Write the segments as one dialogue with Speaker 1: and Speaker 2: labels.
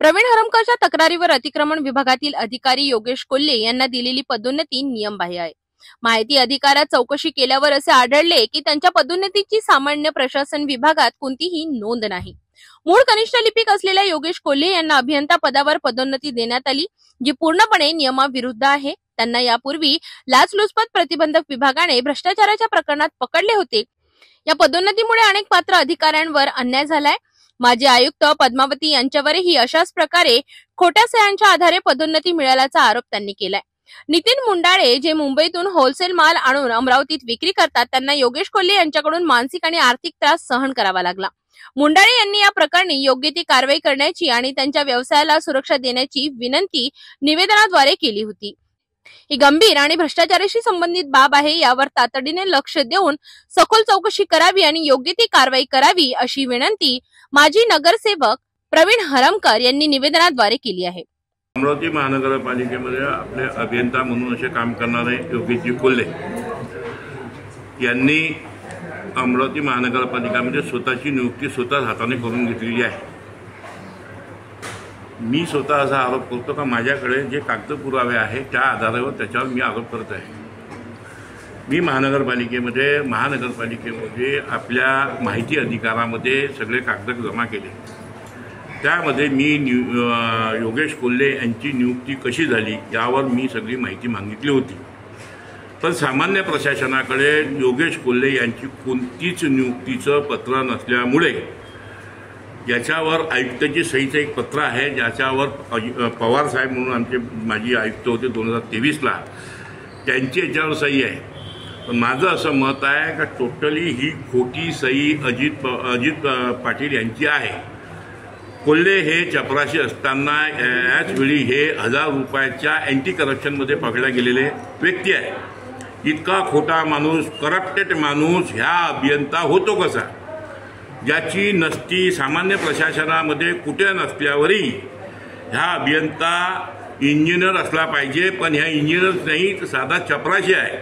Speaker 1: प्रवीण हरमकरच्या तक्रारीवर अतिक्रमण विभागातील अधिकारी योगेश कोल्हे यांना दिलेली पदोन्नती नियमबाह्य आहे। माहिती अधिकारात चौकशी केल्यावर असे आढळले की त्यांच्या पदोन्नतीची सामान्य प्रशासन विभागात कोणतीही नोंद नाही। मूळ कनिष्ठ लिपिक असलेल्या योगेश कोल्हे यांना अभियंता पदावर पदोन्नती देण्यात आली, जी पूर्णपणे नियमाविरुद्ध आहे। त्यांना यापूर्वी लाचलुचपत प्रतिबंधक विभागाने भ्रष्टाचाराच्या प्रकरणात पकडले होते। या पदोन्नतीमुळे अनेक पात्र अधिकाऱ्यांवर अन्याय झालाय। माजी आयुक्त पद्मावती यांच्यावरही अशाच प्रकारे खोट्या सह्यांच्या आधारे पदोन्नती मिळाल्याचा आरोप त्यांनी केलाय। नितीन मुंडाळे जे मुंबईतून होलसेल माल आणून अमरावतीत विक्री करतात, त्यांना योगेश कोल्हे यांच्याकडून मानसिक आणि आर्थिक त्रास सहन करावा लागला। मुंडाळे यांनी या प्रकरणी योग्य ती कारवाई करण्याची आणि त्यांच्या व्यवसायाला सुरक्षा देण्याची विनंती निवेदनाद्वारे केली होती। ही गंभीर आणि भ्रष्टाचाराशी संबंधित बाब आहे। यावर तातडीने लक्ष देऊन सखोल चौकशी करावी आणि योग्य ती कारवाई करावी, अशी विनंती माजी नगरसेवक प्रवीण हरमकर यांनी निवेदनाद्वारे केली आहे।
Speaker 2: अमरावती महानगरपालिकेमध्ये आपले अभियंता म्हणून असे काम करणारे योगेशजी कोल्हे यांनी अमरावती महानगरपालिकेमध्ये स्वतःची नियुक्ती स्वतः हाताने करून घेतलेली आहे। मी स्वतः असा आरोप करतो का माझ्याकडे जे कागद पुरावे आहेत त्या आधारावर त्याच्यावर मी आरोप करत आहे। मी महानगरपालिकेमध्ये आपल्या माहिती अधिकारामध्ये सगळे कागद जमा केले। त्यामध्ये मी योगेश कोल्हे यांची नियुक्ती कशी झाली यावर मी सगळी माहिती मागितली होती। पण सामान्य प्रशासनाकडे योगेश कोल्हे यांची कोणतीच नियुक्तीचं पत्र नसल्यामुळे याच्यावर आयुक्ताची सहीचं एक पत्र आहे, ज्याच्यावर पवार साहेब म्हणून आमचे माजी आयुक्त होते 2023ला, त्यांची याच्यावर सही आहे। पण माझं असं मत आहे का टोटली ही खोटी सही अजित पाटील यांची आहे। कोल्हे हे चपराशी असताना याचवेळी हे 1000 रुपयाच्या अँटी करप्शनमध्ये पकडले गेलेले व्यक्ती आहे। इतका खोटा माणूस, करप्टेड माणूस ह्या अभियंता होतो कसा? ज्याची नसती सामान्य प्रशासनामध्ये कुठे नसल्यावरही ह्या अभियंता इंजिनियर असला पाहिजे, पण ह्या इंजिनियर नाही तर साधा चपराशी आहे।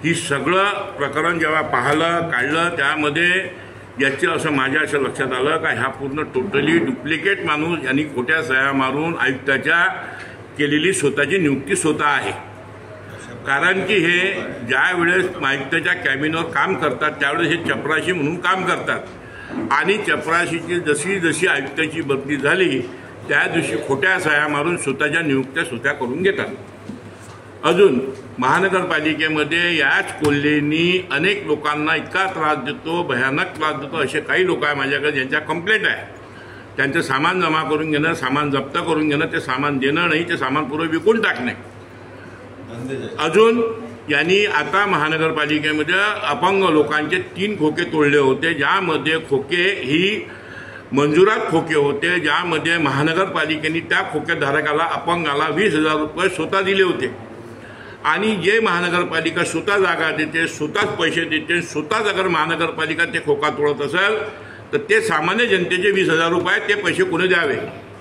Speaker 2: ही सगळं प्रकरण जेव्हा पाहिलं काढलं त्यामध्ये याचं असं माझ्या असं लक्षात आलं का ह्या पूर्ण टोटली डुप्लिकेट माणूस यांनी खोट्या सह्या मारून आयुक्ताच्या केलेली स्वतःची नियुक्ती स्वतः आहे। कारण की हे ज्या वेळेस आयुक्ताच्या कॅबिनवर काम करतात त्यावेळेस हे चपराशी म्हणून काम करतात आणि चपराशीची जशी जशी आयुक्ताची बदली झाली त्या दिवशी खोट्या सह्या मारून स्वतःच्या नियुक्त्या स्वतः करून घेतात। अजून महानगरपालिकेमध्ये याच कोल्हेंनी अनेक लोकांना इतका त्रास देतो, भयानक त्रास देतो। असे काही लोक आहे माझ्याकडे ज्यांच्या कंप्लेंट आहे। त्यांचं सामान जमा करून घेणं, सामान जप्त करून घेणं, ते सामान देणं नाही, ते सामान पुरं विकून टाकणे। अजून यांनी आता महानगरपालिकेमध्ये अपंग लोकांचे 3 खोके तोडले होते, ज्यामध्ये खोके ही मंजुरात खोके होते, ज्यामध्ये महानगरपालिकेने त्या खोकेधारकाला अपंगाला 20,000 रुपये स्वतः दिले होते। आणि जे महानगरपालिका स्वतः जागा देते, स्वतःच पैसे देते, स्वतःच अगर महानगरपालिका ते खोका तोडत असेल तर ते सामान्य जनतेचे 20,000 रुपये ते पैसे कोणी द्यावे?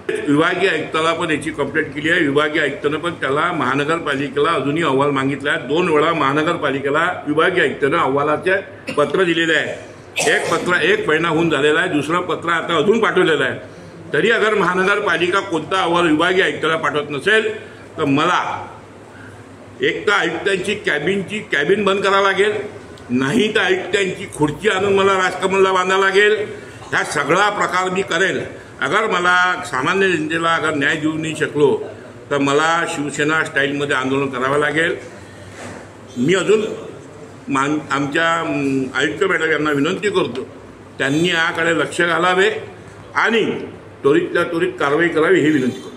Speaker 2: विभागीय आयुक्ताला पण याची कंप्लेंट केली आहे। विभागीय आयुक्तानं पण त्याला महानगरपालिकेला अजूनही अहवाल मागितला आहे। 2 वेळा महानगरपालिकेला विभागीय आयुक्तानं अहवालाचे पत्र दिलेले आहे। एक पत्र 1 महिना होऊन झालेला आहे, दुसरं पत्र आता अजून पाठवलेलं आहे। तरी अगर महानगरपालिका कोणता अहवाल विभागीय आयुक्ताला पाठवत नसेल तर मला एक तर आयुक्तांची कॅबिन बंद करावं लागेल, नाही तर आयुक्तांची खुर्ची आणून मला राजकमलला बांधावं लागेल। ह्या सगळा प्रकार मी करेल। अगर मला सामान्य जनतेला अगर न्याय देऊ नाही शकलो तर मला शिवसेना स्टाईलमध्ये आंदोलन करावं लागेल। मी अजून आमच्या आयुक्त मॅडम यांना विनंती करतो त्यांनी याकडे लक्ष घालावे आणि त्वरितल्या त्वरित कारवाई करावी ही विनंती करतो।